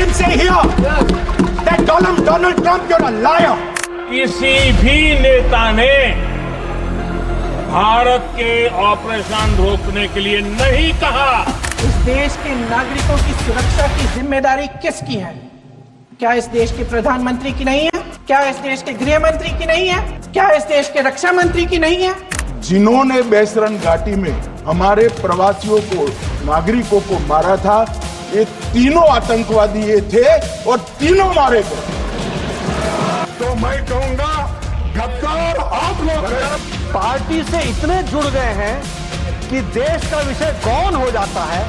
him say here that Donald Trump, you're a liar. किसी भी नेता ने भारत के ऑपरेशन रोकने के लिए नहीं कहा। इस देश के नागरिकों की सुरक्षा की जिम्मेदारी किसकी है? क्या इस देश के प्रधानमंत्री की नहीं है? क्या इस देश के गृह मंत्री की नहीं है? क्या इस देश के रक्षा मंत्री की नहीं है? जिन्होंने बैसरन घाटी में हमारे प्रवासियों को, नागरिकों को मारा था, ये तीनों आतंकवादी ये थे और तीनों मारे गए। तो मैं कहूंगा गद्दार आप लोग पार्टी से इतने जुड़ गए हैं कि देश का विषय कौन हो जाता है,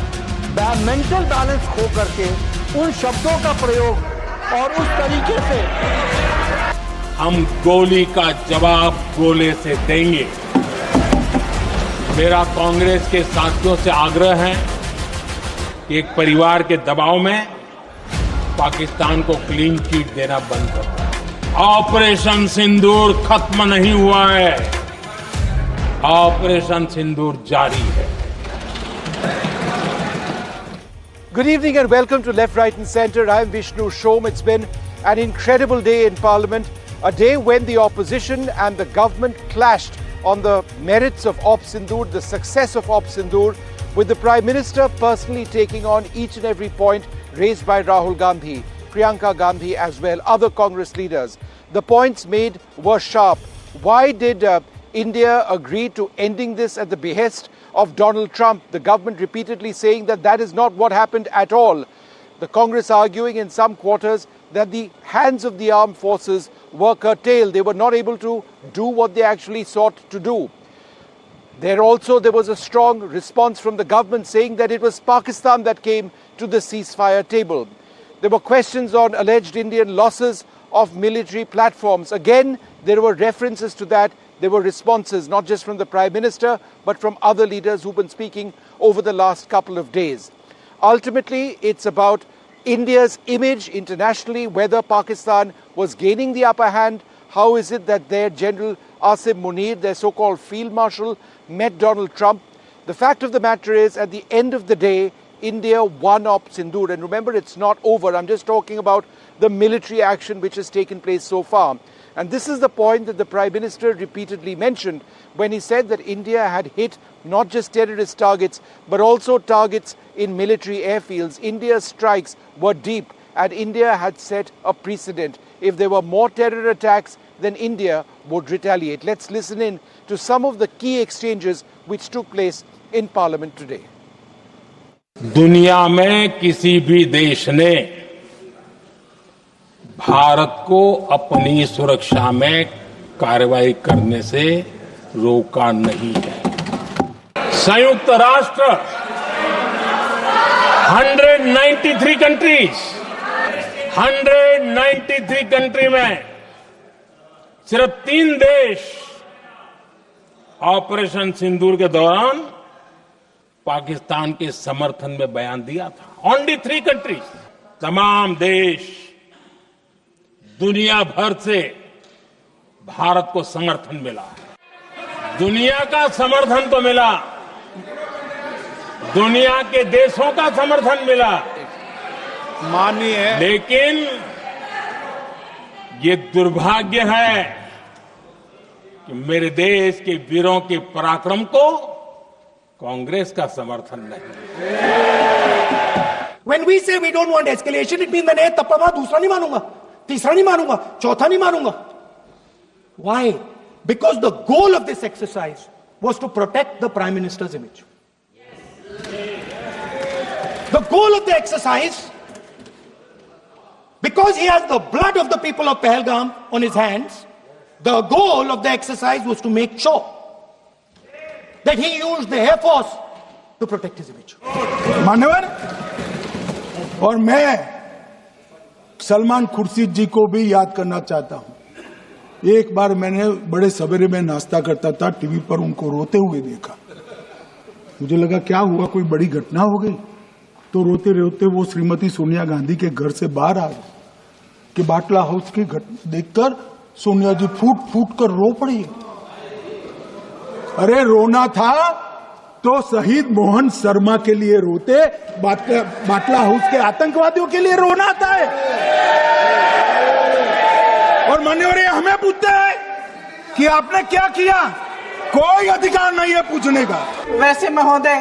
मेंटल बैलेंस खो करके उन शब्दों का प्रयोग और उस तरीके से हम गोली का जवाब गोले से देंगे। मेरा कांग्रेस के साथियों से आग्रह है कि एक परिवार के दबाव में पाकिस्तान को क्लीन चिट देना बंद करो। ऑपरेशन सिंदूर खत्म नहीं हुआ है, ऑपरेशन सिंदूर जारी है। Good evening and welcome to Left, Right and Centre. I am Vishnu Shom. It's been an incredible day in Parliament, a day when the opposition and the government clashed on the merits of Op Sindoor, the success of Op Sindoor, with the Prime Minister personally taking on each and every point raised by Rahul Gandhi, Priyanka Gandhi as well, other Congress leaders. The points made were sharp. Why did India agree to ending this at the behest of Donald Trump? The government repeatedly saying that that is not what happened at all. The Congress arguing in some quarters that the hands of the armed forces were curtailed. They were not able to do what they actually sought to do. There was a strong response from the government saying that it was Pakistan that came to the ceasefire table. There were questions on alleged Indian losses of military platforms. Again, there were references to that. There were responses, not just from the Prime Minister, but from other leaders who've been speaking over the last couple of days. Ultimately, it's about India's image internationally, whether Pakistan was gaining the upper hand. How is it that their General Asim Munir, their so-called Field Marshal, met Donald Trump? The fact of the matter is, at the end of the day, India won Op Sindoor. And remember, it's not over. I'm just talking about the military action which has taken place so far. And this is the point that the Prime Minister repeatedly mentioned when he said that India had hit not just terrorist targets, but also targets in military airfields. India's strikes were deep, and India had set a precedent. If there were more terror attacks, then India would retaliate. Let's listen in to some of the key exchanges which took place in Parliament today. दुनिया में किसी भी देश ने भारत को अपनी सुरक्षा में कार्रवाई करने से रोका नहीं है। संयुक्त राष्ट्र 193 कंट्री में सिर्फ 3 देश ऑपरेशन सिंदूर के दौरान पाकिस्तान के समर्थन में बयान दिया था। Only 3 countries. तमाम देश दुनिया भर से भारत को समर्थन मिला। दुनिया का समर्थन तो मिला, दुनिया के देशों का समर्थन मिला, माननीय, लेकिन ये दुर्भाग्य है कि मेरे देश के वीरों के पराक्रम को कांग्रेस का समर्थन नहीं। When we say we don't want escalation, it means मैंने तपवा दूसरा नहीं मानूंगा, तीसरा नहीं मानूंगा, चौथा नहीं मानूंगा. Why? Because the goal of this exercise was to protect the Prime Minister's image. The goal of the exercise, because he has the blood of the people of Pahalgam on his hands, the goal of the exercise was to make sure that he used the Air Force to protect his image. मान्यवर, और मैं सलमान खुर्शीद जी को भी याद करना चाहता हूं। एक बार मैंने बड़े सवेरे में नाश्ता करता था, टीवी पर उनको रोते हुए देखा। मुझे लगा क्या हुआ, कोई बड़ी घटना हो गई। तो रोते रोते वो श्रीमती सोनिया गांधी के घर से बाहर आ गए कि बाटला हाउस की घटना देखकर सोनिया जी फूट फूट कर रो पड़ी। अरे रोना था तो शहीद मोहन शर्मा के लिए रोते, बाटला हाउस के आतंकवादियों के लिए रोना आता है। और मान्यवर ये हमें पूछते हैं कि आपने क्या किया, कोई अधिकार नहीं है पूछने का। वैसे महोदय,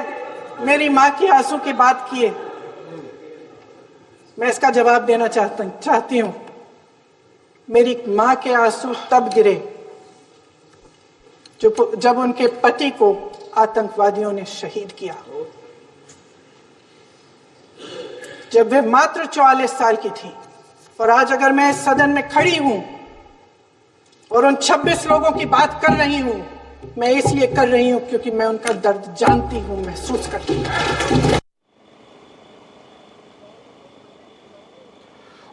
मेरी माँ की आंसू की बात किए, मैं इसका जवाब देना चाहती हूँ। मेरी माँ के आंसू तब गिरे जब उनके पति को आतंकवादियों ने शहीद किया, जब वे मात्र 44 साल की थी। और आज अगर मैं इस सदन में खड़ी हूं और उन 26 लोगों की बात कर रही हूं, मैं इसलिए कर रही हूं क्योंकि मैं उनका दर्द जानती हूं, महसूस करती हूं।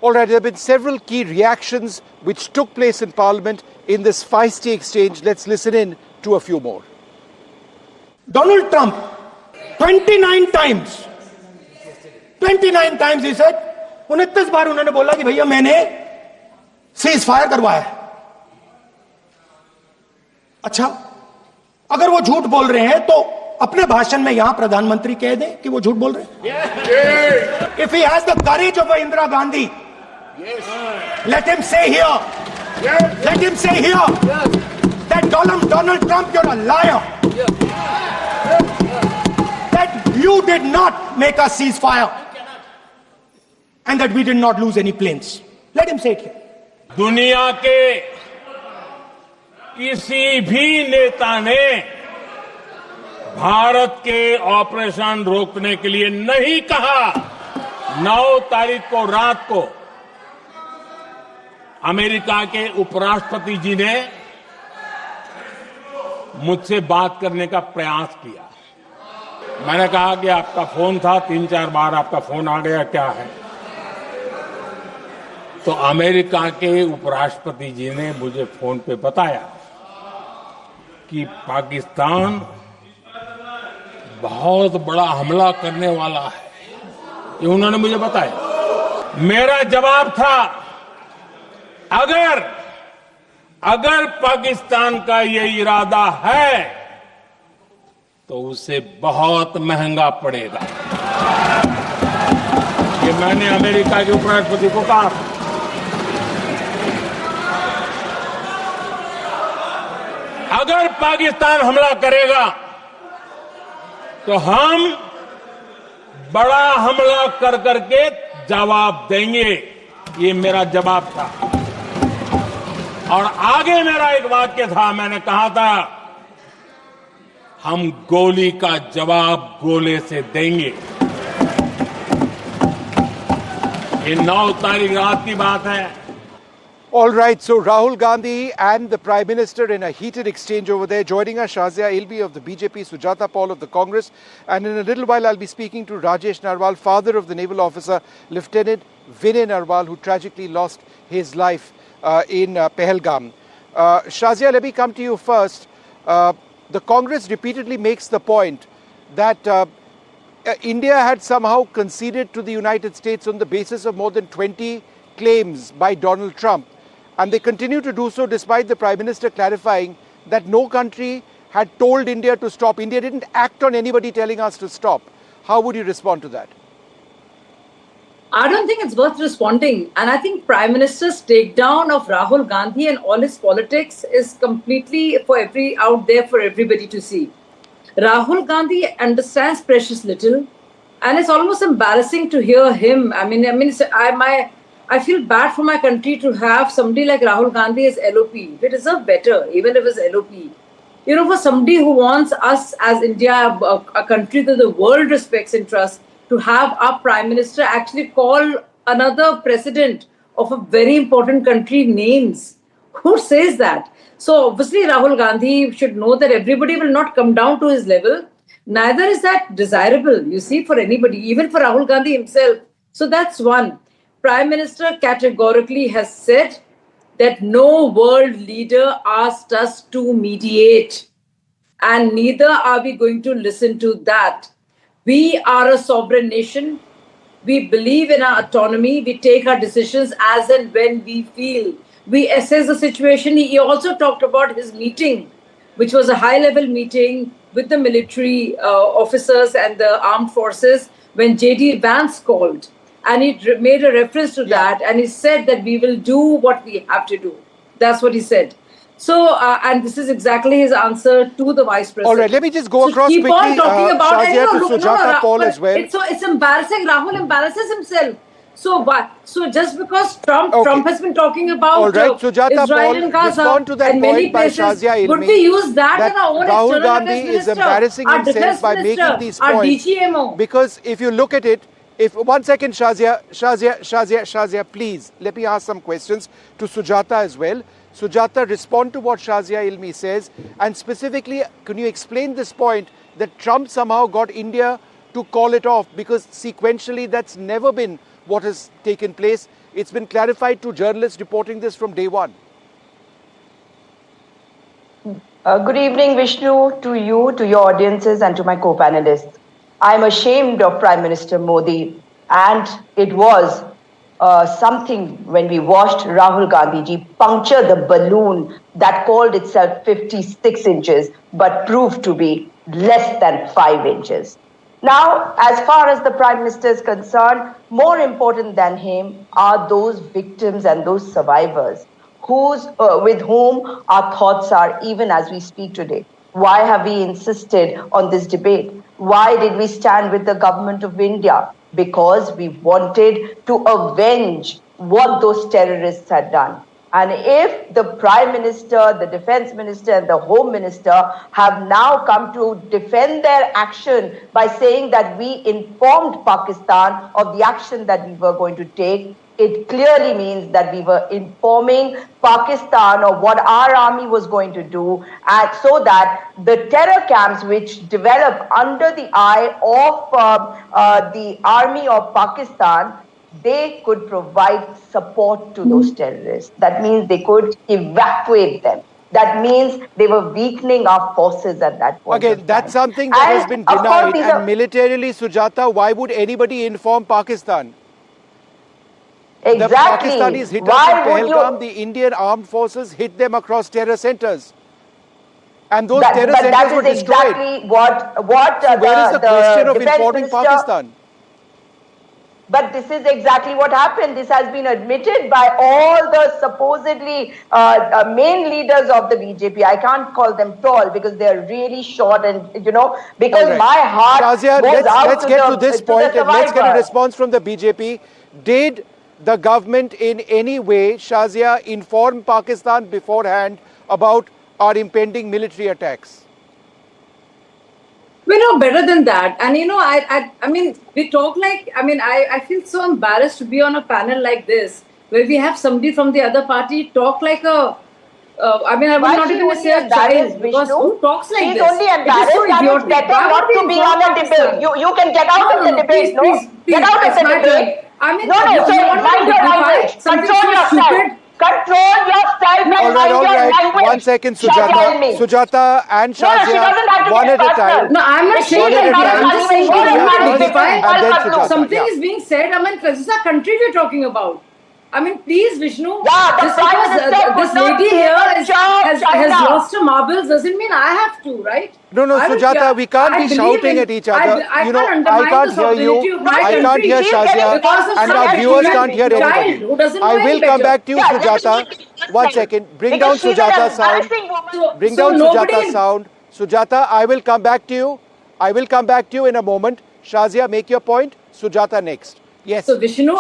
All right, there have been several key reactions which took place in Parliament in this feisty exchange. Let's listen in to a few more. Donald Trump, 29 times he said, 29 बार उन्होंने बोला कि भैया मैंने सीज फायर करवाया है। अच्छा, अगर वो झूठ बोल रहे हैं तो अपने भाषण में यहां प्रधानमंत्री कह दें कि वो झूठ बोल रहे हैं। If he has the courage of Indira Gandhi, let him say here, let him say here that Donald Trump, you're a liar. That you did not make a ceasefire and that we did not lose any planes. Let him say it here. दुनिया के किसी भी नेता ने भारत के operation रोकने के लिए नहीं कहा। 9 तारीख को रात को अमेरिका के उपराष्ट्रपति जी ने मुझसे बात करने का प्रयास किया। मैंने कहा कि आपका फोन था, 3-4 बार आपका फोन आ गया, क्या है? तो अमेरिका के उपराष्ट्रपति जी ने मुझे फोन पे बताया कि पाकिस्तान बहुत बड़ा हमला करने वाला है, ये उन्होंने मुझे बताया। मेरा जवाब था, अगर पाकिस्तान का ये इरादा है तो उसे बहुत महंगा पड़ेगा। ये मैंने अमेरिका के उपराष्ट्रपति को कहा। अगर पाकिस्तान हमला करेगा तो हम बड़ा हमला कर करके जवाब देंगे, ये मेरा जवाब था। और आगे मेरा एक वाक्य था, मैंने कहा था हम गोली का जवाब गोले से देंगे। ये 9 तारीख रात की बात है। All right, so Rahul Gandhi and the Prime Minister in a heated exchange over there. Joining us, Shazia Ilvi of the BJP, Sujata Paul of the Congress, and in a little while I'll be speaking to Rajesh Narwal, father of the naval officer Lieutenant Vinay Narwal, who tragically lost his life in Pahalgam. Shazia, let me come to you first. The Congress repeatedly makes the point that India had somehow conceded to the United States on the basis of more than 20 claims by Donald Trump. And they continue to do so despite the Prime Minister clarifying that no country had told India to stop. India didn't act on anybody telling us to stop. How would you respond to that? I don't think it's worth responding. And I think Prime Minister's takedown of Rahul Gandhi and all his politics is completely out there for everybody to see. Rahul Gandhi understands precious little, and it's almost embarrassing to hear him. I feel bad for my country to have somebody like Rahul Gandhi as LOP. We deserve better, even if it's LOP. You know, for somebody who wants us as India, a country that the world respects and trusts, to have our Prime Minister actually call another president of a very important country names. Who says that? So obviously Rahul Gandhi should know that everybody will not come down to his level. Neither is that desirable, you see, for anybody, even for Rahul Gandhi himself. So that's one. Prime Minister categorically has said that no world leader asked us to mediate, and neither are we going to listen to that. We are a sovereign nation. We believe in our autonomy. We take our decisions as and when we feel. We assess the situation. He also talked about his meeting, which was a high-level meeting with the military officers and the armed forces when J.D. Vance called. And he made a reference to that, and he said that we will do what we have to do. That's what he said. So, and this is exactly his answer to the vice president. All right, let me just go across keep quickly, on talking about Shazia, to look, Sujata Paul but as well. It's embarrassing. Rahul embarrasses himself. So just because Trump has been talking about All right, Sujata Israel Paul, and Gaza respond to that and many point by places, Shazia Ilmi, would we use that in our own Rahul external Gandhi affairs is minister, embarrassing our himself defense by minister, making these our points. DGMO? Because if you look at it, one second, Shazia, please, let me ask some questions to Sujata as well. Sujata, respond to what Shazia Ilmi says, and specifically, can you explain this point that Trump somehow got India to call it off, because sequentially that's never been what has taken place. It's been clarified to journalists reporting this from day one. Good evening, Vishnu, to you, to your audiences, and to my co-panelists. I'm ashamed of Prime Minister Modi, and it was something when we watched Rahul Gandhi ji puncture the balloon that called itself 56 inches, but proved to be less than 5 inches. Now, as far as the Prime Minister is concerned, more important than him are those victims and those survivors with whom our thoughts are even as we speak today. Why have we insisted on this debate? Why did we stand with the government of India? Because we wanted to avenge what those terrorists had done. And if the Prime Minister, the Defense Minister, and the Home Minister have now come to defend their action by saying that we informed Pakistan of the action that we were going to take, it clearly means that we were informing Pakistan of what our army was going to do, and so that the terror camps which developed under the eye of the army of Pakistan, they could provide support to those terrorists. That means they could evacuate them. That means they were weakening our forces at that point. Again, that's something that has been denied. And militarily, Sujata, why would anybody inform Pakistan? Exactly. The Pakistanis hit us in Pahalgam, the Indian armed forces hit them across terror centers. And those terror centers were destroyed. Exactly what so where is the question of informing Pakistan? But this is exactly what happened. This has been admitted by all the supposedly main leaders of the BJP. I can't call them tall because they're really short, and because my heart Shazia, goes out let's to get the, to this to point, the and let's get a survivor. response from the BJP. Did the government in any way, Shazia, inform Pakistan beforehand about our impending military attacks? We know better than that. And I mean, we talk like, I feel so embarrassed to be on a panel like this, where we have somebody from the other party talk like I would not even say a child, because who talks like She's this? only embarrassed and it's better not to be on a debate. You can get out of the debate, please, Get out of the debate. I mean, No, mind your language. Control yourself. Control yourself and mind your language. 1 second, Sujata. Sujata and Shazia, one at a time. No, I'm not saying that. I'm just saying Sujata. Something is being said. This is a country we're talking about. Please, Vishnu. Yeah, just because this lady here has lost her marbles doesn't mean I have to, right? No, Sujata, we can't be shouting at each other. I can't hear you. I can't hear Shazia. And our viewers can't hear anybody. I will come back to you, Sujata. 1 second. Bring down Sujata's sound. Bring down Sujata's sound. Sujata, I will come back to you. I will come back to you in a moment. Shazia, make your point. Sujata next. Yes. So Vishnu,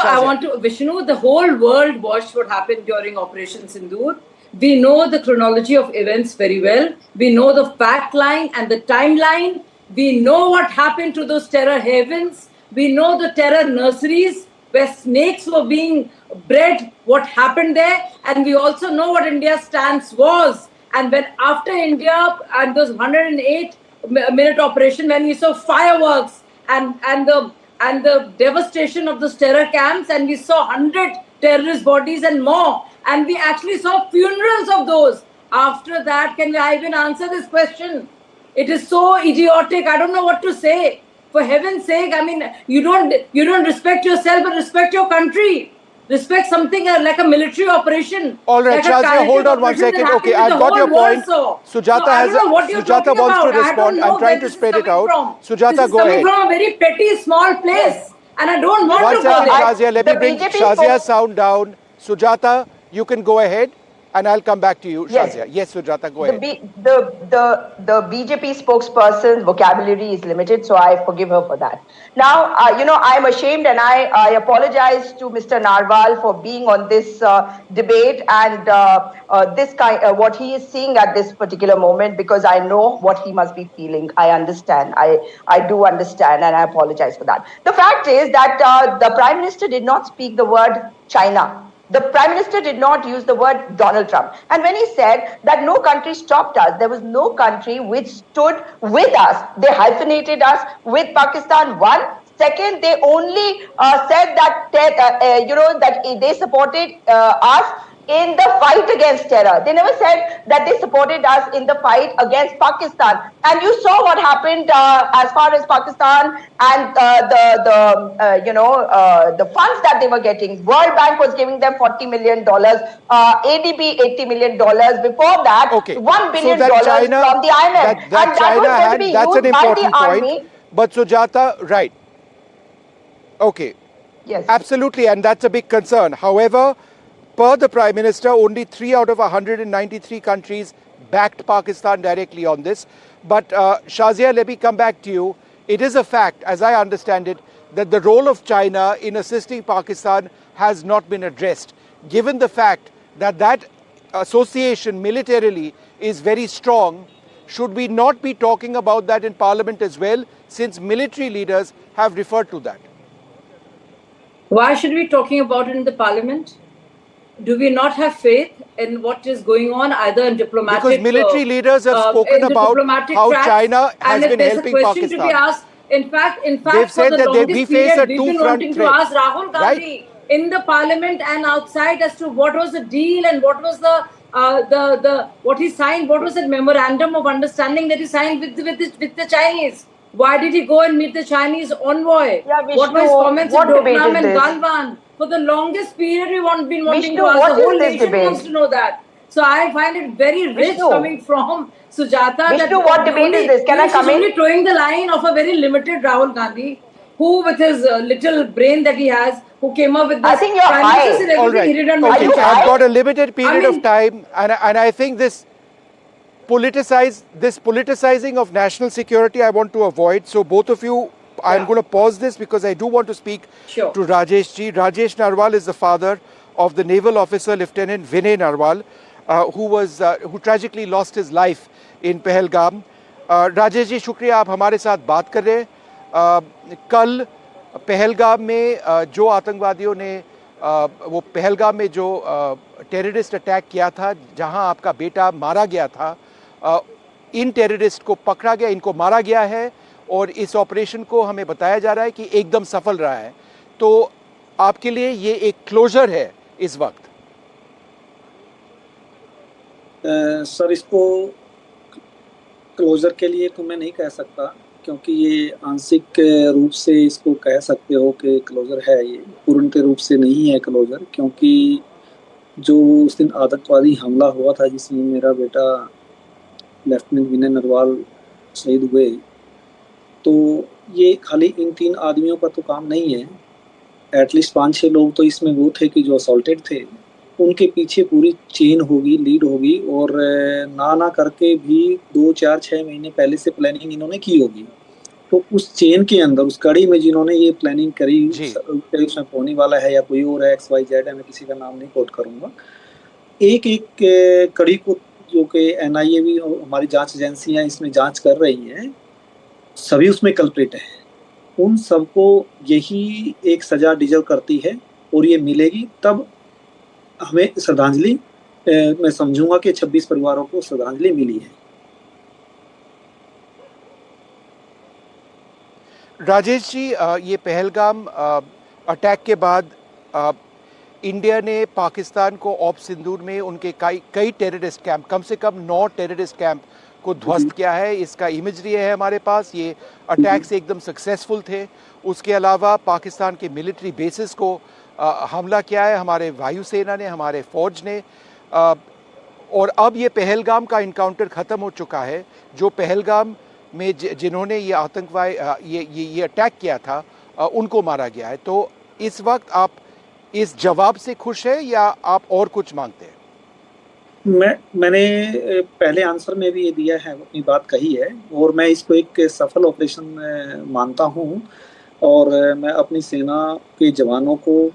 Vishnu, the whole world watched what happened during Operation Sindoor. We know the chronology of events very well. We know the fact line and the timeline. We know what happened to those terror havens. We know the terror nurseries where snakes were being bred, what happened there. And we also know what India's stance was. And when after India and those 108-minute operation, when we saw fireworks and the devastation of those terror camps, and we saw 100 terrorist bodies and more, and we actually saw funerals of those. After that, can I even answer this question? It is so idiotic. I don't know what to say. For heaven's sake, you don't respect yourself, but respect your country. Respect something like a military operation. All right, like a Shazia, karate hold on one operation second. that Okay, happened I've in the got your whole world, point. so. Sujata I has don't know what you're Sujata talking wants to about. I respond. don't know I'm trying where to this spread is it coming out. from. Sujata, this is go coming ahead. from a very petty, small place, and I don't want One to go second, there. Shazia. Let me the bring BJP Shazia's sound down. Sujata, you can go ahead, and I'll come back to you, Yes. Shazia. Yes, Sujata, go The, ahead. the BJP spokesperson's vocabulary is limited, so I forgive her for that. Now, I'm ashamed and I apologize to Mr. Narwal for being on this debate and what he is seeing at this particular moment, because I know what he must be feeling. I understand. I do understand, and I apologize for that. The fact is that the Prime Minister did not speak the word China. The Prime Minister did not use the word Donald Trump. And when he said that no country stopped us, there was no country which stood with us. They hyphenated us with Pakistan. One. Second, they only said that, that they supported us in the fight against terror. They never said that they supported us in the fight against Pakistan. And you saw what happened as far as Pakistan and the funds that they were getting. World Bank was giving them $40 million, ADB $80 million. Before that, Okay. $1 billion so that China, from the IMF. that China was going to be that's an used by the important army. point. But Sujata, right. Okay. Yes. Absolutely, and that's a big concern. However, per the Prime Minister, only 3 out of 193 countries backed Pakistan directly on this. But Shazia, let me come back to you. It is a fact, as I understand it, that the role of China in assisting Pakistan has not been addressed. Given the fact that that association militarily is very strong, should we not be talking about that in Parliament as well, since military leaders have referred to that? Why should we be talking about it in the Parliament? Do we not have faith in what is going on, either in diplomatic? Because military leaders have spoken in the about diplomatic how tracks, China has and if been there's helping a question to be Pakistan. asked, in fact, They've for said the that we longest face a period, we've been two-front wanting threat, to ask Rahul Gandhi right? in the Parliament and outside as to what was the deal and what was the what he signed, what was that memorandum of understanding that he signed with the Chinese. Why did he go and meet the Chinese envoy? Yeah, What were his Vishnu, comments what in debate Doklam is and this? Galwan? For the longest period, we've been wanting Vishnu, to ask. what The whole is this nation debate? wants to know that. So I find it very rich Vishnu. coming from Sujata. Vishnu, what debate is this? Can I come She's only in? towing the line of a very limited Rahul Gandhi, who with his little brain that he has, who came up with this. I think you're Prime Minister high. said everything All right. he did on Okay, you Monday. I've high? got a limited period I mean- of time, and I think this politicizing of national security I want to avoid. So both of you, I'm Yeah. going to pause this because I do want to speak Sure. to Rajesh ji. Rajesh Narwal is the father of the naval officer Lieutenant Vinay Narwal, who tragically lost his life in Pahalgam. Rajesh ji शुक्रिया, आप हमारे साथ बात कर रहे हैं। कल पहलगाम में जो आतंकवादियों ने वो पहलगाम में जो टेररिस्ट अटैक किया था, जहां आपका बेटा मारा गया था, इन टेररिस्ट को पकड़ा गया, इनको मारा गया है और इस ऑपरेशन को हमें बताया जा रहा है कि एकदम सफल रहा है। तो आपके लिए ये एक क्लोजर है इस वक्त? सर, इसको क्लोजर के लिए तो मैं नहीं कह सकता, क्योंकि ये आंशिक रूप से इसको कह सकते हो कि क्लोजर है। ये पूर्ण रूप से नहीं है क्लोजर, क्योंकि जो उस दिन आतंकवादी हमला हुआ था जिसमें मेरा बेटा लेफ्टिनेंट विनय नरवाल शहीद हुए, तो ये खाली इन 3 आदमियों का तो काम नहीं है। एटलीस्ट 5-6 लोग तो इसमें वो थे कि जो असॉल्टेड थे, उनके पीछे पूरी चेन होगी, लीड होगी, और ना करके भी 2-4-6 महीने पहले से प्लानिंग इन्होंने की होगी। तो उस चेन के अंदर, उस कड़ी में जिन्होंने ये प्लानिंग करी, उसमें पोनी वाला है या कोई और है, XYZ है, मैं किसी का नाम नहीं कोट करूंगा, एक कड़ी को जो कि NIA भी हमारी जांच एजेंसियां इसमें जांच कर रही हैं, सभी उसमें कल्प्रिट हैं। उन सबको यही एक सजा डिजर्व करती है और ये मिलेगी, तब हमें श्रद्धांजलि, मैं समझूंगा कि 26 परिवारों को श्रद्धांजलि मिली है। राजेश जी, ये पहलगाम अटैक के बाद इंडिया ने पाकिस्तान को ऑप सिंदूर में उनके कई टेररिस्ट कैंप, कम से कम 9 टेररिस्ट कैंप को ध्वस्त किया है। इसका इमेजरी है हमारे पास। ये अटैक्स एकदम सक्सेसफुल थे। उसके अलावा पाकिस्तान के मिलिट्री बेसिस को हमला किया है हमारे वायुसेना ने, हमारे फौज ने, और अब ये पहलगाम का इनकाउंटर ख़त्म हो चुका है। जो पहलगाम में जिन्होंने ये आतंकवादी ये अटैक किया था उनको मारा गया है। तो इस वक्त आप इस जवाब से खुश है या आप और कुछ मांगते हैं? मैंने पहले आंसर में भी ये दिया है, अपनी बात कही है, और मैं इसको एक सफल ऑपरेशन मानता हूँ। और मैं अपनी सेना के जवानों को,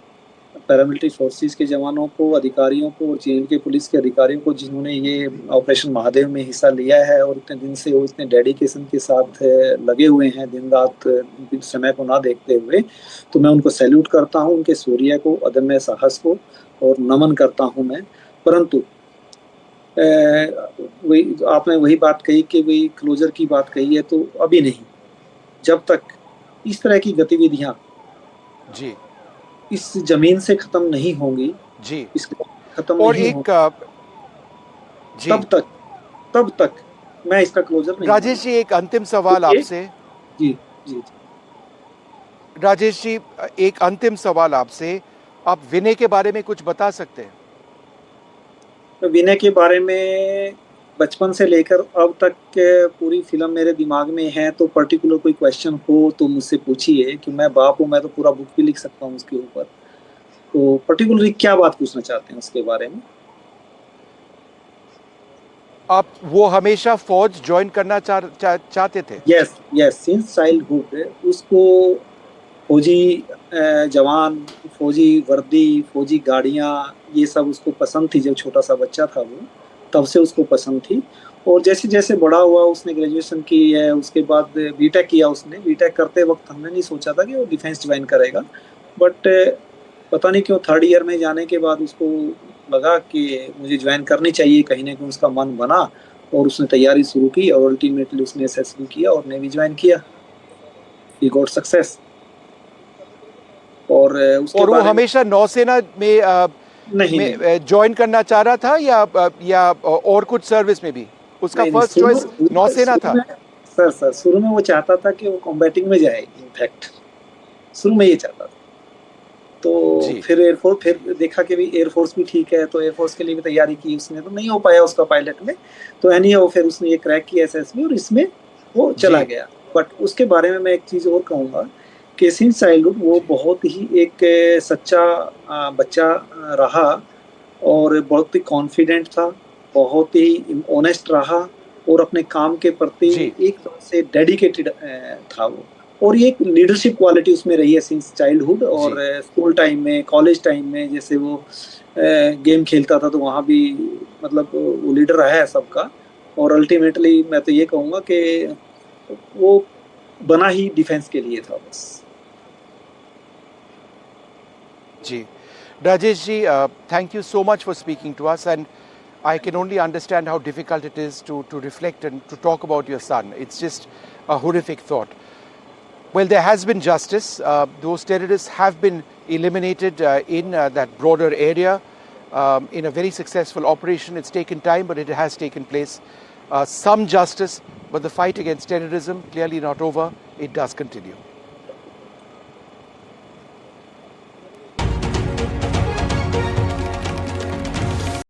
पैरामिलिट्री फोर्सेस के जवानों को, अधिकारियों को और JNK पुलिस के अधिकारियों को जिन्होंने ये ऑपरेशन महादेव में हिस्सा लिया है और इतने दिन से वो इतने डेडिकेशन के साथ लगे हुए हैं, दिन रात समय को ना देखते हुए, तो मैं उनको सैल्यूट करता हूँ, उनके शौर्य को, अदम्य साहस को और नमन करता हूँ मैं। परंतु वही आपने वही बात कही कि वही क्लोजर की बात कही है, तो अभी नहीं, जब तक इस तरह की गतिविधियां जी इस जमीन से खत्म नहीं होंगी, जी इसको खत्म और नहीं एक जी तब तक मैं इसका क्लोजर नहीं। राजेश जी, एक अंतिम सवाल आपसे। जी जी राजेश जी, एक अंतिम सवाल आपसे। आप विनय के बारे में कुछ बता सकते हैं? विनय के बारे में बचपन से लेकर अब तक पूरी फिल्म मेरे दिमाग में है, तो पर्टिकुलर कोई क्वेश्चन हो तो मुझसे पूछिए, कि मैं बाप हूँ, मैं तो पूरा बुक भी लिख सकता हूँ उसके ऊपर। तो पर्टिकुलरली क्या बात पूछना चाहते हैं उसके बारे में? आप वो हमेशा फौज ज्वाइन करना चाहते थे? यस, सिंस चाइल्डहुड उसको फौजी जवान, फौजी वर्दी, फौजी गाड़ियाँ, ये सब उसको पसंद थी। जब छोटा सा बच्चा था वो, तब से उसको पसंद थी। और जैसे जैसे बड़ा हुआ, उसने ग्रेजुएशन की है, उसके बाद बीटेक किया। उसने बीटेक करते वक्त हमने नहीं सोचा था कि वो डिफेंस ज्वाइन करेगा, बट पता नहीं क्यों 3rd ईयर में जाने के बाद उसको लगा कि मुझे ज्वाइन करनी चाहिए, कहीं ना कहीं उसका मन बना और उसने तैयारी शुरू की और अल्टीमेटली उसने SSB किया और नेवी ज्वाइन किया। He got success. और वो हमेशा नौसेना में नहीं ज्वाइन करना चाह रहा था या और कुछ सर्विस में भी? उसका फर्स्ट चॉइस नौसेना था? सर शुरू में वो चाहता था कि वो कॉम्बैटिंग में जाए। इनफैक्ट शुरू में ये चाहता था, तो फिर एयरफोर्स, फिर देखा कि भी एयरफोर्स भी ठीक है, तो एयरफोर्स के लिए भी तैयारी की उसने, तो नहीं हो पाया उसका पायलट में। तो एनी वो फिर उसने ये क्रैक किया SSB और इसमें वो चला गया। बट उसके बारे में मैं एक चीज़ और कहूँगा कि सिंस चाइल्डहुड वो बहुत ही एक सच्चा बच्चा रहा और बहुत ही कॉन्फिडेंट था, बहुत ही ऑनेस्ट रहा और अपने काम के प्रति एक तरह से डेडिकेटेड था वो। और ये एक लीडरशिप क्वालिटी उसमें रही है सिंस चाइल्डहुड। और स्कूल टाइम में, कॉलेज टाइम में, जैसे वो गेम खेलता था तो वहाँ भी मतलब वो लीडर रहा है सबका। और अल्टीमेटली मैं तो ये कहूँगा कि वो बना ही डिफेंस के लिए था बस। जी Rajesh ji, thank you so much for speaking to us, and I can only understand how difficult it is to reflect and to talk about your son. It's just a horrific thought. Well, there has been justice. Those terrorists have been eliminated in that broader area in a very successful operation. It's taken time, but it has taken place. Some justice, but the fight against terrorism clearly not over. It does continue.